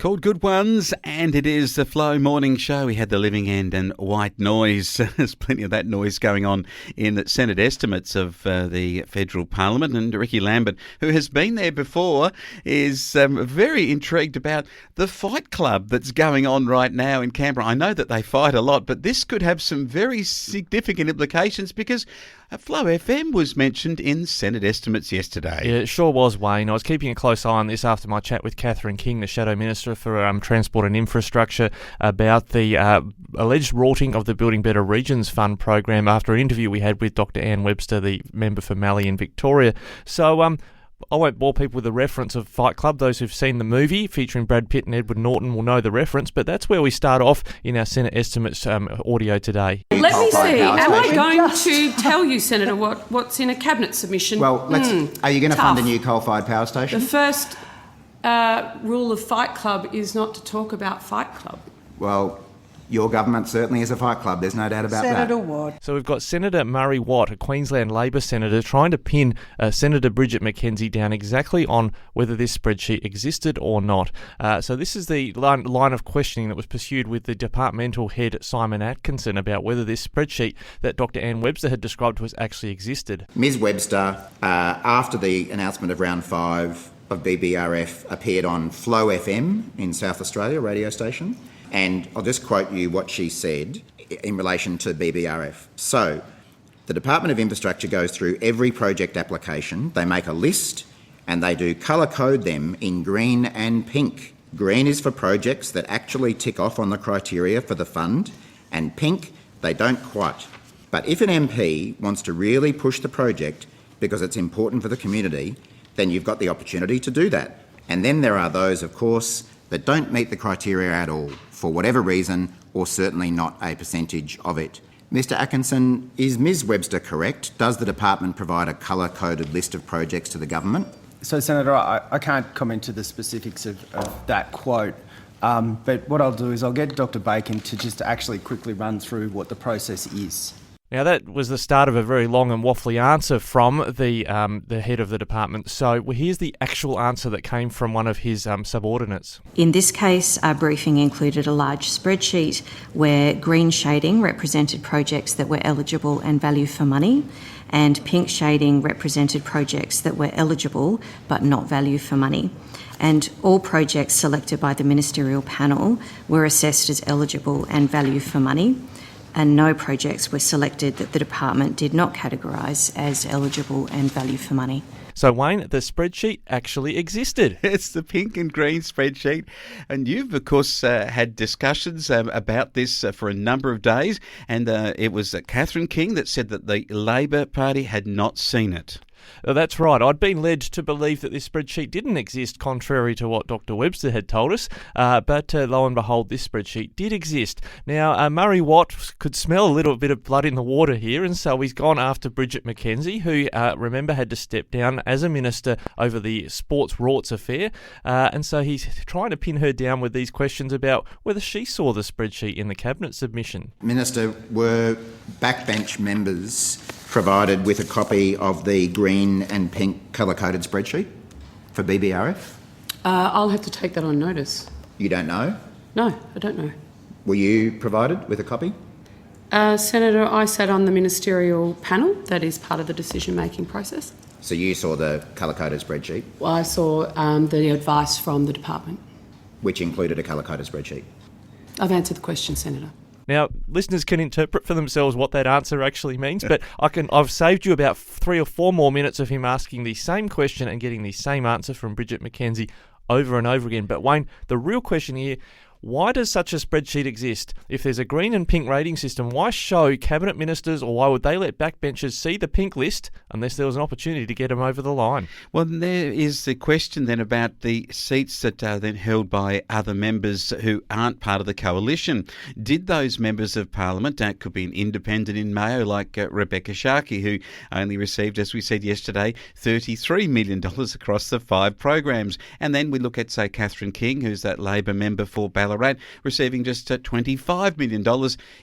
Called Good Ones, and it is the Flow Morning Show. We had the living end and white noise. There's plenty of that noise going on in the Senate estimates of the federal parliament. And Rikki Lambert, who has been there before, is very intrigued about the fight club that's going on right now in Canberra. I know that they fight a lot, but this could have some very significant implications because FlowFM was mentioned in Senate estimates yesterday. Yeah, it sure was, Wayne. I was keeping a close eye on this after my chat with Catherine King, the Shadow Minister for Transport and Infrastructure, about the alleged rorting of the Building Better Regions Fund program after an interview we had with Dr. Anne Webster, the member for Mallee in Victoria. So, I won't bore people with the reference of Fight Club. Those who've seen the movie featuring Brad Pitt and Edward Norton will know the reference, but that's where we start off in our Senate estimates audio today. Let me see. Am I going to tell you, Senator, what's in a cabinet submission? Well, are you going to fund a new coal-fired power station? The first rule of Fight Club is not to talk about Fight Club. Well, your government certainly is a fight club. There's no doubt about Senator that. Watt. So we've got Senator Murray Watt, a Queensland Labor senator, trying to pin Senator Bridget McKenzie down exactly on whether this spreadsheet existed or not. So this is the line of questioning that was pursued with the departmental head Simon Atkinson about whether this spreadsheet that Dr. Anne Webster had described to us actually existed. Ms Webster, after the announcement of round 5 of BBRF, appeared on FlowFM in South Australia, radio station. And I'll just quote you what she said in relation to BBRF. So, the Department of Infrastructure goes through every project application. They make a list and they do colour code them in green and pink. Green is for projects that actually tick off on the criteria for the fund, and pink, they don't quite. But if an MP wants to really push the project because it's important for the community, then you've got the opportunity to do that. And then there are those, of course, that don't meet the criteria at all, for whatever reason, or certainly not a percentage of it. Mr Atkinson, is Ms Webster correct? Does the department provide a colour-coded list of projects to the government? So, Senator, I can't comment to the specifics of that quote, but what I'll do is I'll get Dr Bacon to just actually quickly run through what the process is. Now, that was the start of a very long and waffly answer from the head of the department. So here's the actual answer that came from one of his subordinates. In this case, our briefing included a large spreadsheet where green shading represented projects that were eligible and value for money, and pink shading represented projects that were eligible but not value for money. And all projects selected by the ministerial panel were assessed as eligible and value for money, and no projects were selected that the department did not categorise as eligible and value for money. So, Wayne, the spreadsheet actually existed. It's the pink and green spreadsheet. And you've, of course, had discussions about this for a number of days. And it was Catherine King that said that the Labor Party had not seen it. That's right. I'd been led to believe that this spreadsheet didn't exist, contrary to what Dr. Webster had told us. But lo and behold, this spreadsheet did exist. Now, Murray Watt could smell a little bit of blood in the water here, and so he's gone after Bridget McKenzie, who, remember, had to step down as a minister over the sports rorts affair. And so he's trying to pin her down with these questions about whether she saw the spreadsheet in the cabinet submission. Minister, were backbench members provided with a copy of the green and pink colour-coded spreadsheet for BBRF? I'll have to take that on notice. You don't know? No, I don't know. Were you provided with a copy? Senator, I sat on the ministerial panel. That is part of the decision-making process. So you saw the colour-coded spreadsheet? Well, I saw the advice from the department. Which included a colour-coded spreadsheet? I've answered the question, Senator. Now, listeners can interpret for themselves what that answer actually means, but I've saved you about 3 or 4 more minutes of him asking the same question and getting the same answer from Bridget McKenzie over and over again. But Wayne, the real question here, why does such a spreadsheet exist? If there's a green and pink rating system, why show cabinet ministers, or why would they let backbenchers see the pink list unless there was an opportunity to get them over the line? Well, there is the question then about the seats that are then held by other members who aren't part of the coalition. Did those members of Parliament, that could be an independent in Mayo like Rebecca Sharkey, who only received, as we said yesterday, $33 million across the 5 programs. And then we look at, say, Catherine King, who's that Labor member for Ballarat Ballarat receiving just $25 million,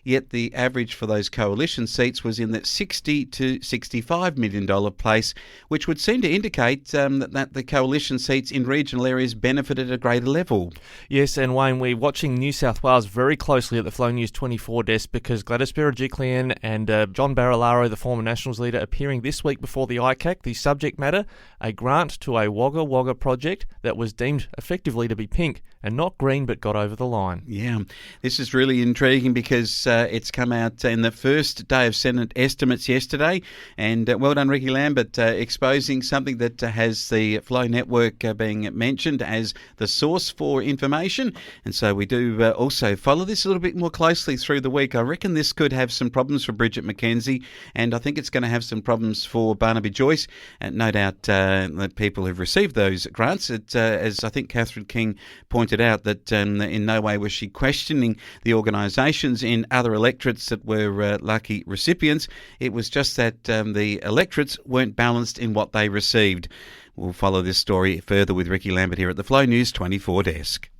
yet the average for those coalition seats was in the $60 to $65 million place, which would seem to indicate that the coalition seats in regional areas benefited at a greater level. Yes, and Wayne, we're watching New South Wales very closely at the Flow News 24 desk because Gladys Berejiklian and John Barilaro, the former Nationals leader, appearing this week before the ICAC. The subject matter, a grant to a Wagga Wagga project that was deemed effectively to be pink and not green but got over the line. Yeah, this is really intriguing because it's come out in the first day of Senate estimates yesterday, and well done Rikki Lambert exposing something that has the Flow Network being mentioned as the source for information, and so we do also follow this a little bit more closely through the week. I reckon this could have some problems for Bridget McKenzie, and I think it's going to have some problems for Barnaby Joyce, and no doubt that people who've received those grants, as I think Catherine King pointed out, that in no way was she questioning the organisations in other electorates that were lucky recipients. It was just that the electorates weren't balanced in what they received. We'll follow this story further with Rikki Lambert here at the Flow News 24 desk.